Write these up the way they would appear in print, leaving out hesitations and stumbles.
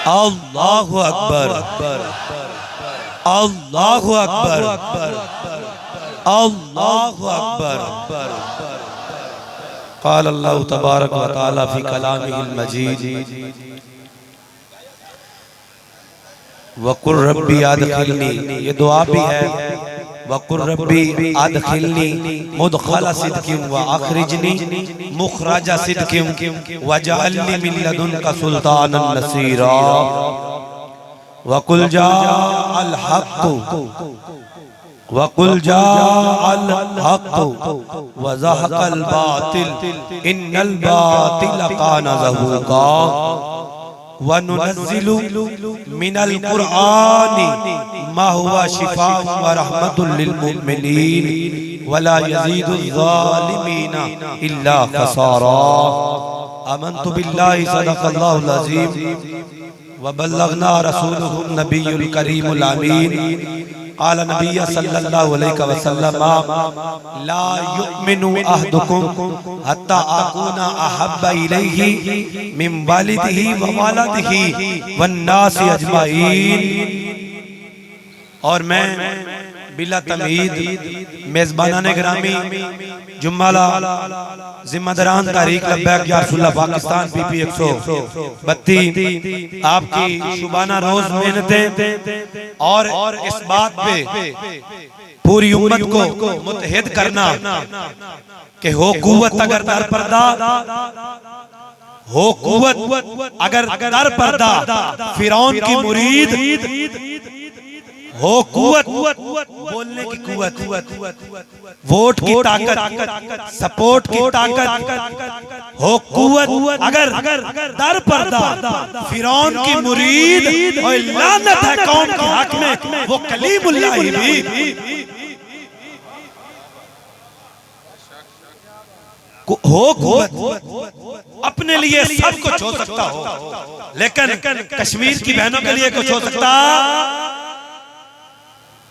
अल्लाहु अकबर, अल्लाहु अकबर, अल्लाहु अकबर। क़ाल अल्लाहु तबारक व तआला फ़ी कलामिहिल मजीद वक़ुल रब्बी अदखिलनी, ये दुआ भी है। वक़ुल रब्बी अदखिलनी मुदखला सिद्क़िन व अखरिजनी मुखरजा सिद्क़िन वजअलनी मिन लदुनका सुल्तानन नसीरा। वक़ुल जाअल हक़्क़ु वक़ुल जाअल हक़्क़ु व ज़हक़ल बातिल इन्नल बातिल काना ज़हूक़ा। वनुनज़्ज़िलु मिनल क़ुरआनि मा हुवा शिफ़ाअ व रहमतुल लिल मुमिनीन वला यज़ीदुज़ ज़ालिमीना इल्ला ख़सारा। आमन्तु बिल्लाहि सदक़ल्लाहुल अज़ीम व बल्लगना रसूलुहुन नबियुल करीमुल अमीन। क़ाल नबी सल्लल्लाहु अलैहि वसल्लम ला युमिनु अहदुकुम हत्ता अकूना अहब्बा इलैहि मिन वालिदिही व वालदिही वन्नासि अजमाइन। और मैं बिला तमहीद मेज़बानाने गिरामी जुम्माला जिम्मेदारान तारीख लब्बैक या रसूलुल्लाह पाकिस्तान पीपी 132 आपकी शुबाना रोज मेहनतें और इस बात पे पूरी उम्मत को मुत्तहिद करना कि हो कुव्वत अगर दर पर्दा, हो कुव्वत अगर दर पर्दा फिरौन की मुरीद, हो कुव्वत बोलने की कुव्वत, वोट की ताकत, सपोर्ट की ताकत, हो कुव्वत अगर दर पर्दा फिरौन की मुरीद और लानत है कौम के हक में वो कलीमुल्लाह भी। हो कुव्वत अपने लिए सब कुछ हो सकता हो, लेकिन कश्मीर की बहनों के लिए कुछ हो सकता।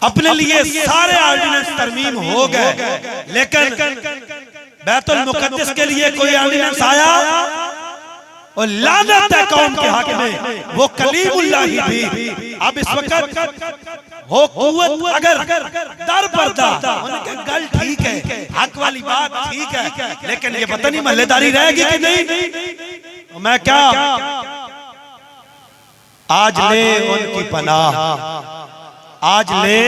अपने लिए सारे ऑर्डिनेंस तरमीम हो गए, लेकिन बैतुल मुक़द्दस के लिए कोई ऑर्डिनेंस आया और लानत है कौम के हक में वो कलीमुल्लाह भी। अब इस वक्त हो कुव्वत अगर दर पर्दा, गल ठीक है, हक वाली बात ठीक है, लेकिन ये पता नहीं महल्लेदारी रहेगी कि नहीं। मैं क्या आज ले उनकी पनाह, आज ले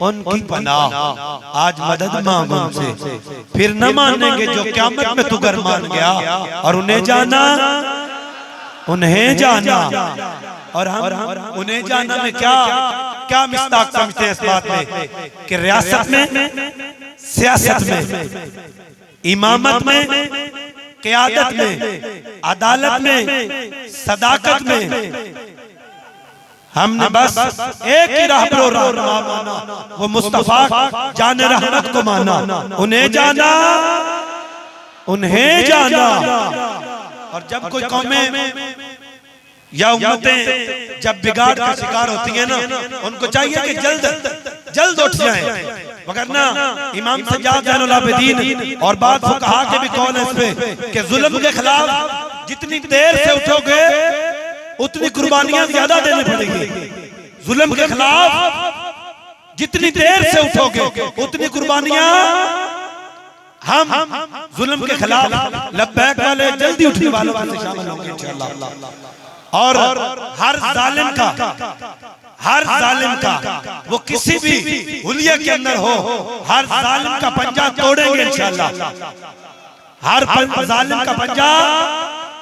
उनकी पनाह, आज मदद मांग उनसे, फिर न मानेंगे जो क़यामत में तू गर मान गया। और उन्हें जाना, उन्हें जाना, और हम उन्हें जाना में क्या क्या मिस्ताक समझते हैं इस बात में कि रियासत में, सियासत में, इमामत में, क़यादत में, अदालत में, सदाकत में हमने बस एक ही रहबरो रहनुमा माना, वो मुस्तफा जाने रहमत को माना। उन्हें जाना, उन्हें जाना। और जब कोई कौमें या उम्मतें जब बिगाड़ का शिकार होती है ना, उनको चाहिए कि जल्द जल्द उठ जाएं, वगरना इमाम सज्जाद ज़ैनुल आबिदीन और बाद फुक़हा के भी कौल है इस पे कि जुल्म के खिलाफ जितनी देर से उठोगे उतनी कुर्बानियां ज्यादा देनी पड़ेगी। जुल्म के खिलाफ जितनी देर से उठोगे उतनी कुर्बानियां हम जुल्म के खिलाफ लब्बैक वाले जल्दी उठने वालों में से शामिल होंगे इंशाअल्लाह। और हर जालिम का वो किसी भी हुलिया के अंदर हो, हर जालिम का पंजा तोड़ेंगे इंशाअल्लाह। हर जालिम का पंजा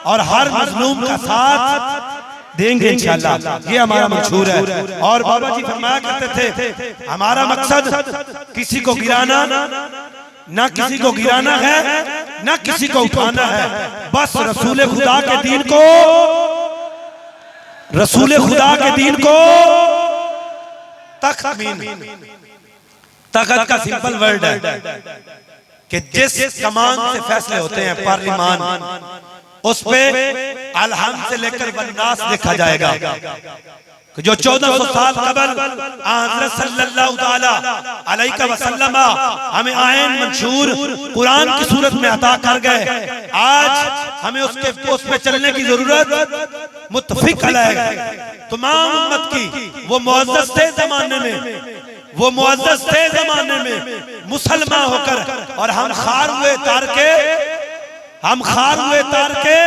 और हर मजलूम का साथ देंगे इंशाअल्लाह। ये हमारा मंशूर है। और बाबा जी फरमाया करते थे हमारा मकसद किसी को गिराना, ना किसी को गिराना है, ना किसी को उठाना है, बस रसूल खुदा के दीन को, रसूल खुदा के दीन को तख्त का सिंपल वर्ड है कि जिस कमान से फैसले होते हैं पार्लिमान, उस पे अलहम से लेकर वन्नास लिखा जाएगा। जो 1400 साल कबल हज़रत सल्लल्लाहु ताला अलैहि वसल्लम हमें आयन मंशूर कुरान की सूरत में अता कर गए, आज हमें उस पे चलने की जरूरत मुत्तफिक अलैह तमाम उम्मत की। वो मुअज़्ज़ज़ थे जमाने में, वो मुअज़्ज़ज़ थे जमाने में मुसलमान होकर, और हम खार हुए तार के, हम खार हुए तार के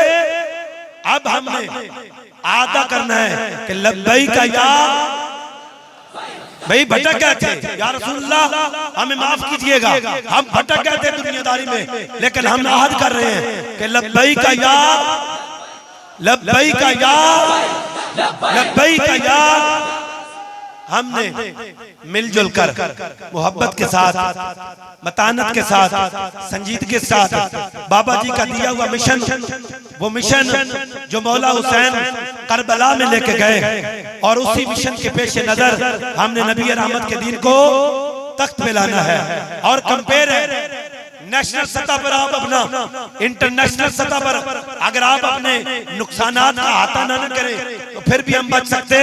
अब हमने आदा करना है कि लब्बैक या भाई भटक गए थे या रसूलल्लाह हमें माफ कीजिएगा, हम भटक गए थे दुनियादारी में, लेकिन हम अहद कर रहे हैं कि लब्बैक या, लब्बैक या, लब्बैक या। हमने मिलजुल कर मोहब्बत के साथ, मतानत के साथ, संजीदगी के साथ बाबा जी का दिया हुआ मिशन, वो मिशन जो मौला हुसैन करबला में लेके गए, और उसी मिशन के पेश नजर हमने नबी रहमत के दीन को तख्त पे लाना है। और कंपेयर है नेशनल सतह पर, आप अपना इंटरनेशनल सतह पर अगर आप अपने नुकसानात का अहाता न करें तो फिर भी हम बच सकते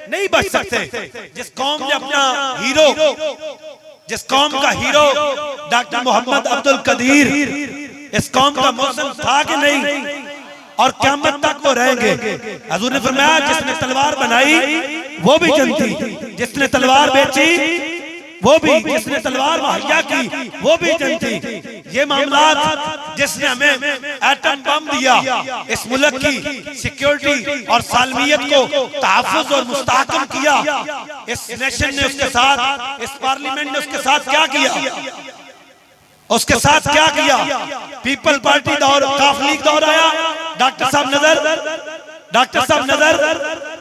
नहीं, बच सकते। जिस कौम ने अपना हीरो, जिस कौम का हीरो डॉक्टर मोहम्मद अब्दुल कदीर, इस कौम का मौसम था कि नहीं, और क़यामत तक वो रहेंगे। हुजूर ने फरमाया जिसने तलवार बनाई वो भी जनती, जिसने तलवार बेची वो भी, जिसने तलवार मुहैया की वो भी जनती। ये मामलात जिसने हमें एटम बम दिया, इस मुल्क की सिक्योरिटी और सालमियत को तहफ़्फ़ुज़ और मुस्तहकम किया, इस नेशन ने उसके साथ, इस पार्लियामेंट ने उसके साथ क्या किया, उसके साथ क्या किया? पीपल पार्टी दौर, काफ लीग दौर आया, डॉक्टर साहब नजर, डॉक्टर साहब नजर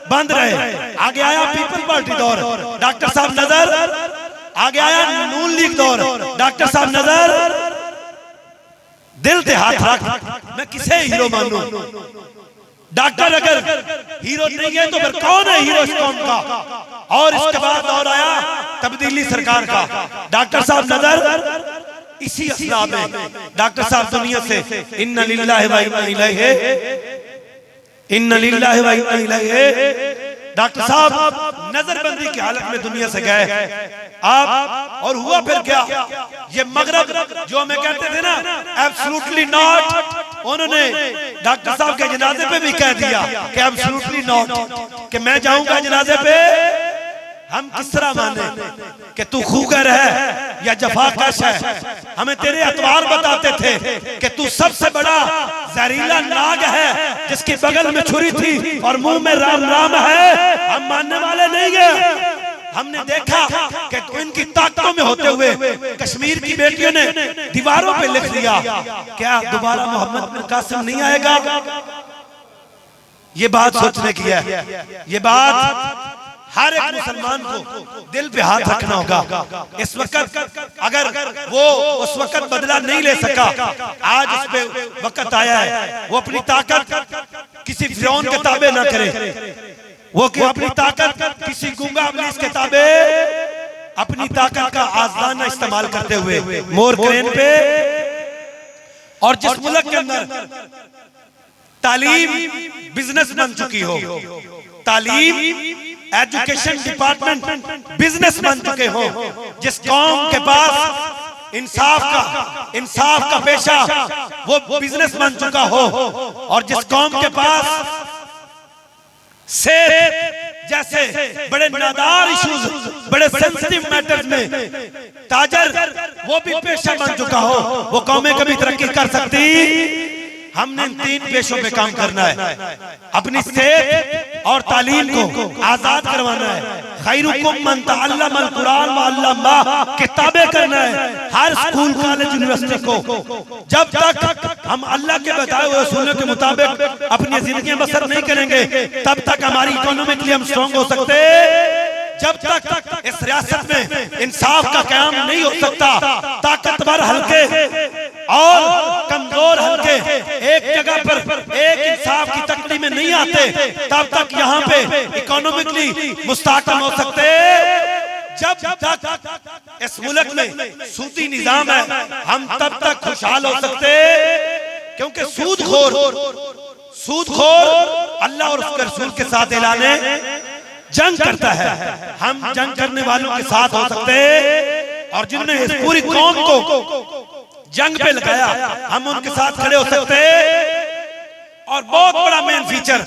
बंद रहे। आगे आया पीपल पार्टी दौर, डॉक्टर साहब नजर, आगे आया नून लीग दौर, डॉक्टर साहब नजर। दिल पे हाथ रख, मैं किसे हीरो मानूं? डॉक्टर अगर हीरो नहीं है तो फिर कौन है हीरो इस कौम का? और इसके बाद दौर आया तब्दीली सरकार का, डॉक्टर साहब नजर। इसी असला में डॉक्टर साहब दुनिया से इन्ना लिल्लाहि व इन्ना इलैहि, इन्ना लिल्लाहि व इन्ना इलैहि। डॉक्टर साहब नजरबंदी की हालत में दुनिया से गए आप, और हुआ फिर क्या? ये मगरब जो हमें कहते थे ना एब्सोल्युटली नॉट, उन्होंने डॉक्टर साहब के जनाजे पे भी कह दिया कि एब्सोल्युटली नॉट, कि मैं जाऊंगा जनाजे पे। हम किस तरह माने कि तू खूगर है या जफाकश है? हमें तेरे अतवार बताते थे कि तू सबसे बड़ा जहरीला नाग है जिसके बगल में छुरी थी और मुंह में राम राम है। हम मानने वाले नहीं है। हमने देखा कि तो इनकी ताकतों में होते हुए कश्मीर की बेटियों ने दीवारों पे लिख दिया, क्या दोबारा मोहम्मद बिन कासिम नहीं आएगा? ये बात सोचने की है। ये बात हर एक मुसलमान को दिल पे हाथ रखना होगा। इस वक्त अगर वो उस वक्त बदला नहीं ले सका, आज इस पे वक्त आया है वो अपनी ताकत किसी फिरौन के ताबे ना करे, वो अपनी ताकत किसी गूंगा इब्लीस के ताबे, अपनी ताकत का आज़ाना इस्तेमाल करते हुए मोर क्रेन पे। और जिस मुल्क के अंदर तालीम बिजनेस बन चुकी हो, तालीम एजुकेशन डिपार्टमेंट बिजनेस बन चुके हो, जिस कौम के पास इंसाफ का पेशा वो बिजनेस बन चुका हो, और जिस कौम के पास सेहत जैसे बड़े नादार इश्यूज, बड़े सेंसिटिव मैटर्स में ताजर वो भी पेशा बन चुका हो, वो कौमें कभी तरक्की कर सकती? हमने इन तीन पेशों पे काम करना है। अपनी सेहत और तालीम को आजाद करवाना है। खैरुकुम मन तअल्लमल कुरान व अल्लमा, किताबें करना है हर स्कूल कॉलेज यूनिवर्सिटी को। जब तक हम अल्लाह के बताए हुए उसूलों के मुताबिक अपनी जिंदगी बसर नहीं करेंगे, तब तक हमारी इकोनॉमिकली हम स्ट्रॉन्ग हो सकते। जब तक इस रियासत में इंसाफ का क़याम नहीं हो सकता, ताकतवर हल्के और कमजोर हल्के एक जगह पर एक इंसाफ की तकड़ी में नहीं आते, तब तक यहाँ पे इकोनॉमिकली मुस्तहकम हो सकते। जब तक इस मुल्क में सूदी निजाम है, हम तब तक खुशहाल हो सकते, क्योंकि सूदखोर अल्लाह और उसके रसूल के साथ ऐलान जंग करता है। हम जंग करने वालों के साथ हो सकते हैं, और जिन्होंने इस पूरी कौम को जंग पे लगाया हम उनके साथ खड़े हो सकते हैं। और बहुत बड़ा मेन फीचर,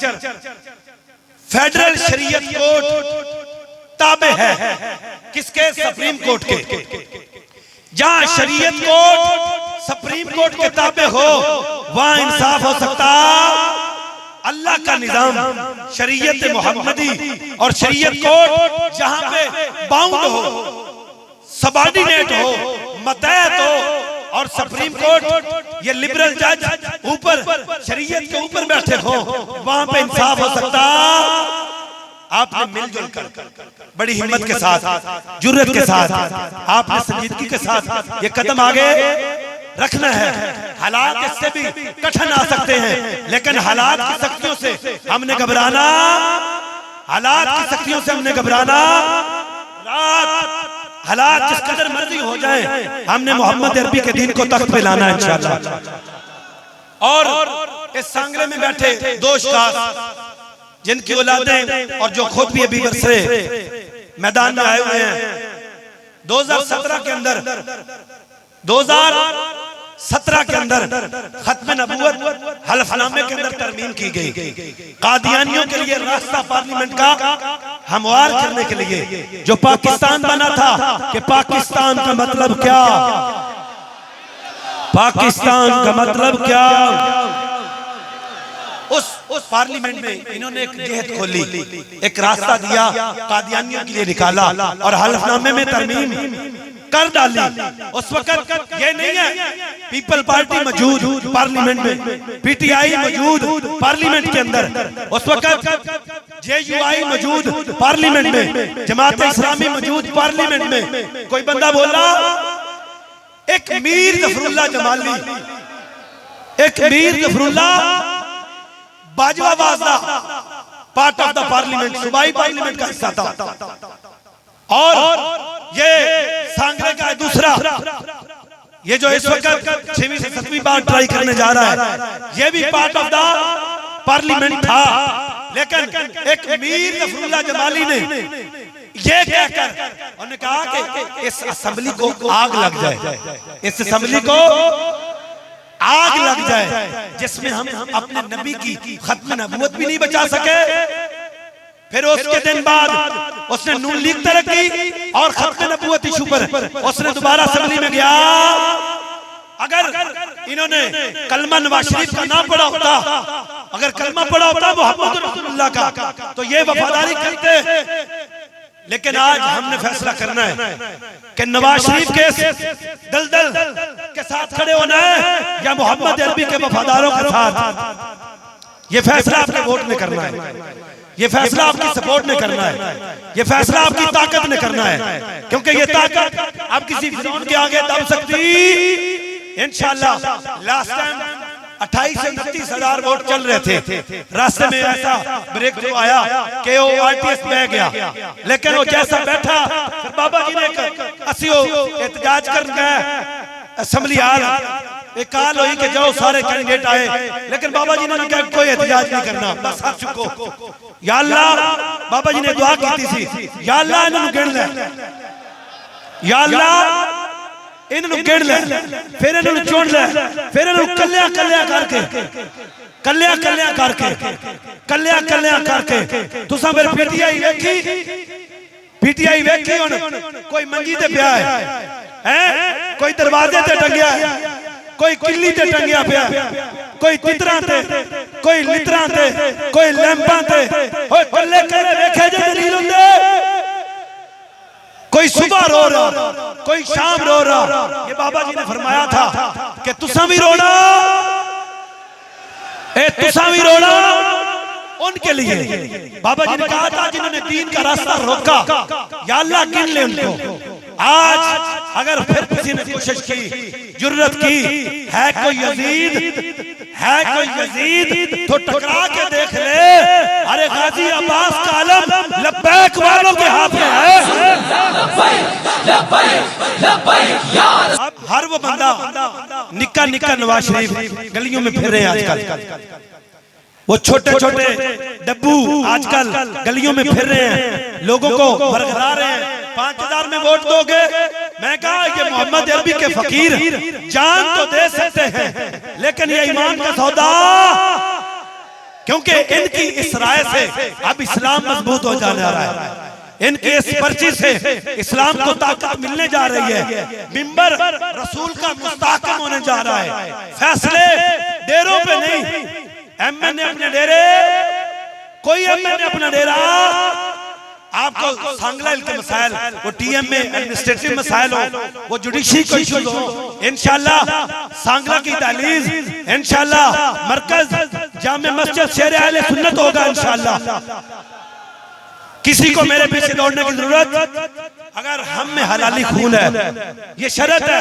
फेडरल शरीयत कोर्ट ताबे है किसके? सुप्रीम कोर्ट के। जहां शरीयत कोर्ट सुप्रीम कोर्ट के ताबे हो वहां इंसाफ हो सकता। अल्लाह का निजाम शरीयत मुहम्मदी और शरीयत कोर्ट जहां पे बाउंड हो, सबॉर्डिनेट हो, मतहत हो, और सुप्रीम कोर्ट ये लिबरल जज ऊपर शरीयत के ऊपर बैठे हो, वहां पे इंसाफ हो सकता। आपने मिलजुल कर बड़ी हिम्मत के साथ, जुर्रत के साथ, आपने संजीदगी के साथ ये कदम आगे रखना है। हालात इससे भी कठिन आ सकते हैं, लेकिन हालात की शक्तियों से हमने घबराना, हालात की शक्तियों से हमने घबराना। हालात जिस कदर मर्जी हो जाए, हमने मोहम्मद अरबी के दीन को तख्त पे लाना है इंशाअल्लाह। और इस सांगरे में बैठे दो उस्ताद जिनकी औलादें और जो खुद भी अभी बरसे मैदान में आए हुए हैं, 2017 के अंदर 2017 के अंदर खत्म नबूवत हलफनामे के अंदर तरमीम की गई। कादियानियों के लिए रास्ता पार्लियामेंट का हमवार करने के लिए जो पाकिस्तान बना था, कि पाकिस्तान का मतलब क्या, पाकिस्तान का मतलब क्या, उस पार्लियामेंट में इन्होंने एक जेहद खोली, एक रास्ता दिया, कादियानियों के लिए निकाला और हलफनामे में तरमीम कर डाली। उस वक्त ये नहीं है पीपल पार्टी मौजूद पार्लियामेंट में, पीटीआई मौजूद पार्लियामेंट के अंदर, उस वक्त जेयूआई मौजूद पार्लियामेंट में, जमात इस्लामी मौजूद पार्लियामेंट में। कोई बंदा बोला, एक मीर जफरुल्लाह जमाली, एक मीर जफरुल्लाह बाजवा वाजदा पार्ट ऑफ द पार्लियामेंट, सूबाई पार्लियामेंट का हिस्सा था। और ये सांगरे का दूसरा, ये जो इस वक्त 6वीं से 7वीं बार ट्राई करने जा रहा है, ये भी पार्ट ऑफ द पार्लियामेंट था। लेकिन एक मीर जफरुल्लाह जमाली ने ये कहकर उन्होंने कहा कि इस असेंबली को आग लग जाए, इस असेंबली को आग लग जाए, जिसमें हम अपने नबी की खत्म नबूवत भी नहीं बचा सके। फिर उसके दिन बाद उसने नून लीग तरक की और खत्म नबूवत इशू पर उसने दोबारा असेंबली में गया। अगर इन्होंने कलमा नवाज शरीफ का ना पढ़ा होता, अगर कलमा पढ़ा होता मोहम्मद रसूलुल्लाह का, तो ये वफादारी करते। लेकिन आज हमने फैसला करना है कि नवाज शरीफ के दलदल के साथ खड़े होना है या मोहम्मद अरबी के वफादारों के साथ। ये फैसला आपके वोट ने करना है, ये फैसला आपकी सपोर्ट ने करना है, ये फैसला आपकी ताकत ने करना है, क्योंकि ये ताकत अब किसी फिरौन के आगे दब सकती। इंशाअल्लाह लास्ट टाइम 28 से 29 हजार वोट चल रहे थे, रास्ते में ऐसा ब्रेक थ्रू आया कि वो आरटीएस बह गया। लेकिन वो जैसा बैठा, फिर बाबा जी ने असियो एहतजाज कर गए असेंबली हाल, एक काल हुई कि जाओ सारे कैंडिडेट आए, लेकिन बाबा जी ने कहा कोई एहतजाज नहीं करना, बस आप चुको। या अल्लाह, बाबा जी ने दुआ की थी, या अल्लाह इन्होंने गिन ले, या अल्लाह इन्होंने गिन ले, फिर इन्होंने चुन ले, फिर इन्होंने कल्याण कल्याण करके, कल्याण कल्याण करके, कल्याण कल्याण करके तुसा मेरे पीटीआई वेखी, पीटीआई वेखी हुन कोई मंजी ते पिया है, कोई दरवाजे ते टंगिया है, कोई किल्ली ते टंगिया पिया, कोई तितरा ते, कोई लितरा ते, कोई लैंपां ते, ओए कल्ले कल्ले वेखे जे दलील हुंदे। कोई सुबह रो रहा, कोई शाम रो रहा। ये बाबा जी ने फरमाया था कि तुसा भी रोना, ए तुसा भी रोना उनके लिए। बाबा जी ने कहा था जिन्होंने दीन का रास्ता रोका, या अल्लाह गिन ले उनको। आज अगर फिर किसी ने कोशिश की, जुर्रत की, है कोई यजीद, है कोई यजीद, तो टकरा के देख ले। अरे गाजी अब्बास का आलम लब्बैक वालों के हाथ में है। अब हर वो बंदा निक्का निक्का नवाज शरीफ गलियों में फिर रहे हैं आजकल, वो छोटे छोटे डब्बू आजकल गलियों में फिर रहे हैं, लोगों को भरभरा रहे हैं, 5000 में वोट दोगे। मैं कहा ये मोहम्मद अरबी के फकीर जान तो दे सकते हैं, लेकिन ये ईमान का सौदा, क्योंकि इनकी इस राय से अब इस्लाम मजबूत हो जाने आ रहा है, इनकी इस पर्ची से इस्लाम को ताकत मिलने जा रही है, मिंबर रसूल का मुस्तहकम होने जा रहा है। फैसले डेरों पे नहीं, एमएनए अपने डेरे, कोई एमएनए अपना डेरा। आपको सांगला के मसाइल, वो टीएम में एडमिनिस्ट्रेटिव मसाइल हो, वो जुडिशरी को इश्यूज हो, इंशाल्लाह सांगला की दहलीज, इंशाल्लाह मरकज जामे मस्जिद शेर अहले सुन्नत होगा इंशाल्लाह। किसी को मेरे पीछे दौड़ने की जरूरत, अगर हम में हलाली खून है, ये शर्त है,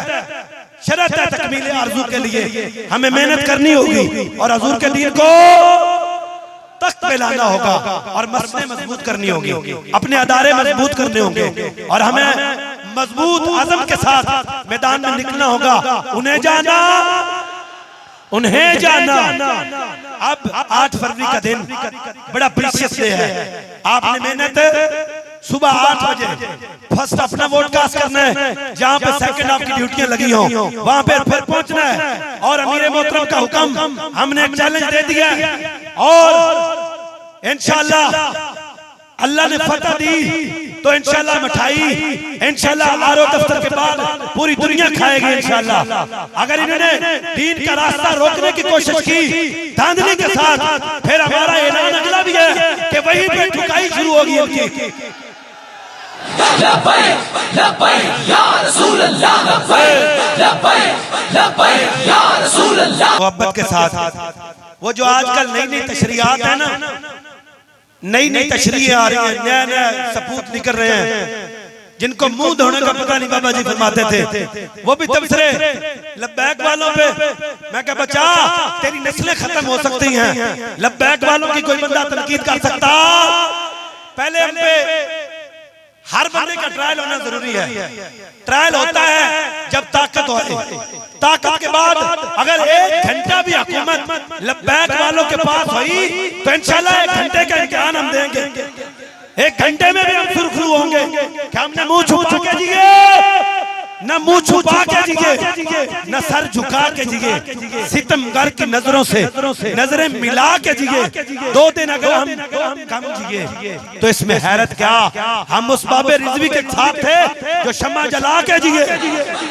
शर्त है तकमील आरज़ू के लिए हमें मेहनत करनी होगी और हुजूर के दीन को तख्त पे लाना होगा और मसले मजबूत करनी होगी, अपने अदारे मजबूत करने होंगे और हमें मजबूत आज़म के साथ मैदान में निकलना होगा। उन्हें जाना, उन्हें जाना। अब 8 फरवरी का दिन बड़ा प्रीशियस डे है। आपने मेहनत सुबह 8 बजे फर्स्ट अपना वोट कास्ट करना है, जहां पे सेकंड आपकी ड्यूटियां लगी हो वहां पे फिर पहुंचना है। और अमीर मोहतरम का हुक्म, हमने एक चैलेंज दे दिया है और इंशाल्लाह अल्लाह ने फतह दी तो इंशाल्लाह मिठाई इंशाल्लाह आरओ दफ्तर के बाद पूरी दुनिया खाएगी इंशाल्लाह। अगर इन्होंने दीन का रास्ता रोकने की कोशिश की धांधली के साथ, फिर हमारा ऐलान अगला भी है कि वहीं पे ठुकाई शुरू होगी उनकी। मोहब्बत के साथ वो जो आजकल नई नई तशरीहात है ना, नई नई तशरीह आ रही है, नया नया सपूत निकल रहे हैं, जिनको मुंह धोने का पता नहीं बाबा जी फरमाते थे, वो भी तबसरे लब्बैक वालों पे। मैं क्या बचा, तेरी नस्लें खत्म हो सकती हैं, लब्बैक वालों की कोई बंदा तनकीद कर सकता? पहले हम पे हर बंदे का ट्रायल होना जरूरी है। ट्रायल होता है जब ताकत हो, ताकत के बाद अगर 1 घंटा भी हुकूमत लब्बैक वालों के पास हुई तो इंशाल्लाह 1 घंटे का इम्तिहान हम देंगे। 1 घंटे में भी हम सुरखरू होंगे कि हमने मुंह छुपा के जिए, न मुंह छुपा के जिए, न सर झुका के जिए, सितमगर की नजरों से नजरें मिला के जिए। 2 दिन अगर हम कम जिए तो इसमें हैरत क्या, हम उस बाबे रिजवी के साथ थे जो शम्मा जला के जिए।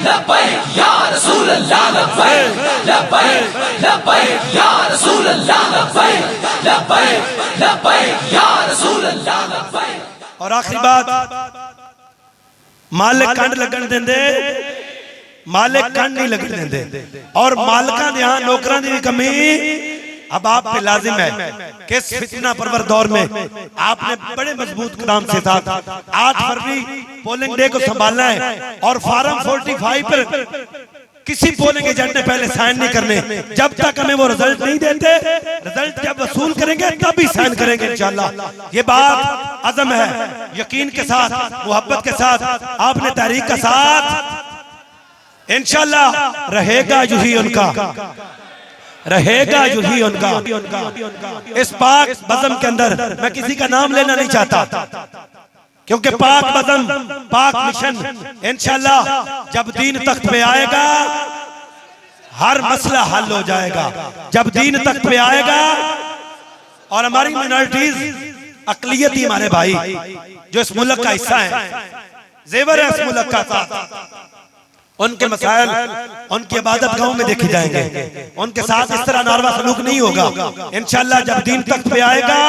लब्बैक या रसूल अल्लाह, लब्बैक लब्बैक लब्बैक या रसूल अल्लाह, लब्बैक लब्बैक लब्बैक या रसूल अल्लाह, लब्बैक। और आखिरी बात, मालिक कंड लगन देंदे, मालिक कंड नहीं लगन देंदे, और मालिकां दे यहां नौकरां दी भी कमी अब आप पे लाजिम है कि इस फितना परवर दौर में आपने बड़े मजबूत कदम से साथ 8 फरवरी पोलिंग डे को संभालना है और फॉर्म 45 पर किसी पोलिंग एजेंट ने पहले साइन नहीं करने। जब तक हमें वो रिजल्ट नहीं देते, रिजल्ट जब वसूल करेंगे तभी साइन करेंगे इंशाल्लाह। ये बात अज़म है, यकीन के साथ, मोहब्बत के साथ, आपने तहरीक का साथ, इंशाल्लाह रहेगा यूं ही उनका, रहेगा यूं ही उनका। इस पाक बज़म के अंदर मैं किसी का नाम लेना नहीं चाहता, क्योंकि पाक बज़म, पाक मिशन इंशाल्लाह जब दीन तख्त पे आएगा हर मसला हल हो जाएगा। जब दीन तख्त पे आएगा और हमारी मिनॉरिटीज अक़लियती हमारे भाई जो इस मुल्क का हिस्सा है, जेवर है इस मुल्क का, उनके मसाइल उनकी इबादत गांव में देखे जाएंगे, उनके साथ इस तरह नारवा सलूक नहीं होगा इंशाल्लाह। जब दीन तख्त पे आएगा